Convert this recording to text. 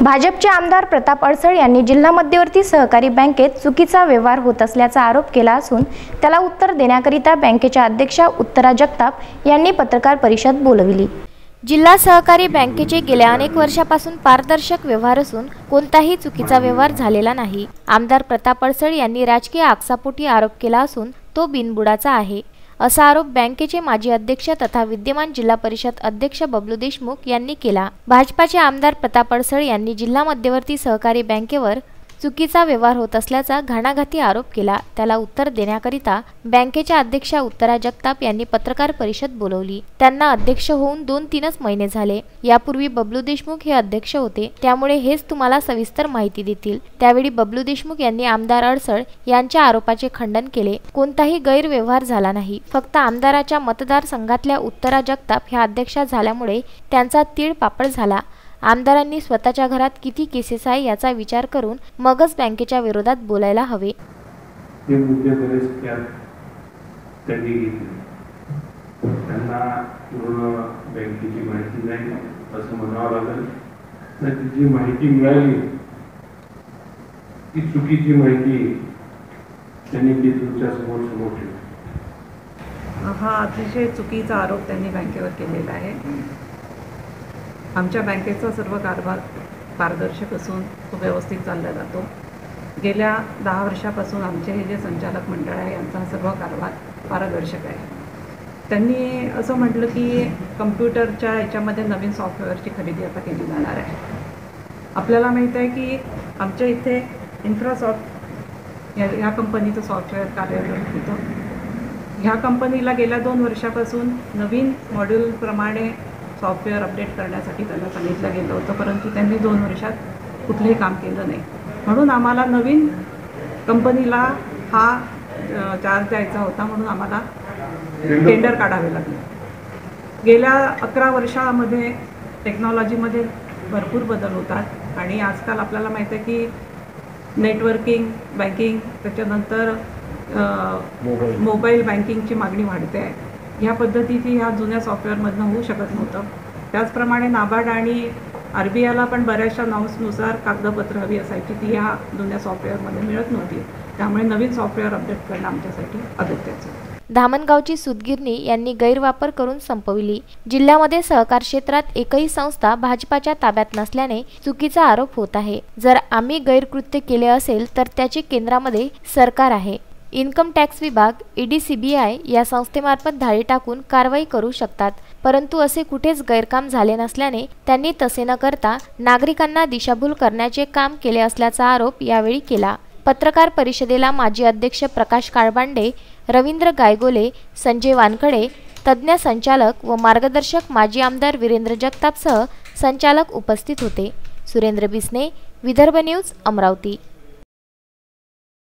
भाजपचे आमदार प्रताप अडसळ यांनी जिल्हा मध्यवर्ती सहकारी बँकेत चुकीचा व्यवहार होत असल्याचा आरोप केला असून त्याला उत्तर देण्याकरिता बँकेच्या अध्यक्षा उत्तरा जगताप यांनी पत्रकार परिषद बोलविली। जिल्हा सहकारी बँकेचे गेल्या अनेक वर्षापासून पारदर्शक व्यवहार असून कोणताही चुकीचा व्यवहार झालेला नाही। आमदार प्रताप अडसळ यांनी राजकीय आक्षेपोटी आरोप केला असून तो बिनबुडाचा आहे, असा आरोप बँकेचे माजी अध्यक्ष तथा विद्यमान जिल्हा परिषद अध्यक्ष बबलू देशमुख यांनी केला। भाजपाचे आमदार प्रताप अडसळ यांनी जिल्हा मध्यवर्ती सहकारी बँकेवर चुकीचा व्यवहार होत असल्याचा घणाघाती आरोप केला। त्याला उत्तर देण्याकरिता बँकेच्या अध्यक्षा उत्तरा जगताप यांनी पत्रकार परिषद बोलवली। त्यांना अध्यक्ष होऊन 2-3 महिने झाले। यापूर्वी बबलू देशमुख हे अध्यक्ष होते, त्यामुळे हेच तुम्हाला सविस्तर माहिती देतील। त्यावेळी बबलू देशमुख यांनी आमदार अडसळ यांच्या आरोपाचे खंडन केले। कोणताही गैरव्यवहार झाला नाही, फक्त आमदाराच्या मतदारसंघातल्या उत्तरा जगताप ह्या अध्यक्षा झाल्यामुळे त्यांचा तीळ पापड झाला। आमदारांनी स्वतःच्या घरात किती केसेस आहे याचा विचार करून मगच बँकेच्या विरोधात बोलायला हवे। हे मुद्दे बरेच त्यांनी घेतले, त्यांना पूर्ण बँकेची माहिती नाही असं म्हणावं लागेल। नाही, जी माहिती मिळाली ती चुकीची माहिती त्यांनी ती तुमच्या समोर ठेवली। हा अतिशय चुकीचा आरोप त्यांनी बँकेवर केलेला आहे। आमच्या बँकेचा सर्व कारभार पारदर्शक असून तो व्यवस्थित चालला जातो। गेल्या 10 वर्षापासून आमचे हे जे संचालक मंडळ आहे यांचा सर्व कारभार पारदर्शक आहे। त्यांनी असं म्हटलं की कम्प्युटरच्या याच्यामध्ये नवीन सॉफ्टवेअरची खरेदी आता केली जाणार आहे। आपल्याला माहीत आहे की आमच्या इथे इन्फ्रासॉफ्ट या कंपनीचं सॉफ्टवेअर कार्यरत होतं। ह्या कंपनीला गेल्या 2 वर्षापासून नवीन मॉड्यूलप्रमाणे सॉफ्टवेअर अपडेट करण्यासाठी त्यांना सांगितलं गेलं होतं, परंतु त्यांनी 2 वर्षात कुठलंही काम केलं नाही। म्हणून आम्हाला नवीन कंपनीला हा चार्ज द्यायचा होता, म्हणून आम्हाला टेंडर काढावे लागले। गेल्या 11 वर्षामध्ये टेक्नॉलॉजीमध्ये भरपूर बदल होतात आणि आजकाल आपल्याला माहीत आहे की नेटवर्किंग, बँकिंग, त्याच्यानंतर मोबाईल बँकिंगची मागणी वाढते आहे। ह्या पद्धतीची ह्या जुन्या सॉफ्टवेअरमधनं होऊ शकत नव्हतं। त्याचप्रमाणे नाबार्ड आणि RBIला पण बऱ्याचशा नॉर्म्सनुसार कागदपत्र हवी असायची, ती ह्या जुन्या सॉफ्टवेअरमध्ये मिळत नव्हती। त्यामुळे नवीन सॉफ्टवेअर अपडेट करणं आमच्यासाठी अगत्याचं आहे। धामणगावची सूतगिरणी यांनी गैरवापर करून संपविली। जिल्ह्यामध्ये सहकार क्षेत्रात एकही संस्था भाजपाच्या ताब्यात नसल्याने चुकीचा आरोप होत आहे। जर आम्ही गैरकृत्य केले असेल तर त्याचे केंद्रामध्ये सरकार आहे। इन्कम टॅक्स विभाग, ED, CBI या संस्थेमार्फत धाडी टाकून कारवाई करू शकतात, परंतु असे कुठेच गैरकाम झाले नसल्याने त्यांनी तसे न करता नागरिकांना दिशाभूल करण्याचे काम केले असल्याचा आरोप यावेळी केला। पत्रकार परिषदेला माजी अध्यक्ष प्रकाश काळबांडे, रवींद्र गायगोले, संजय वानखडे, तज्ज्ञ संचालक व मार्गदर्शक माजी आमदार वीरेंद्र जगतापसह संचालक उपस्थित होते। सुरेंद्र बिसने, विदर्भ न्यूज, अमरावती।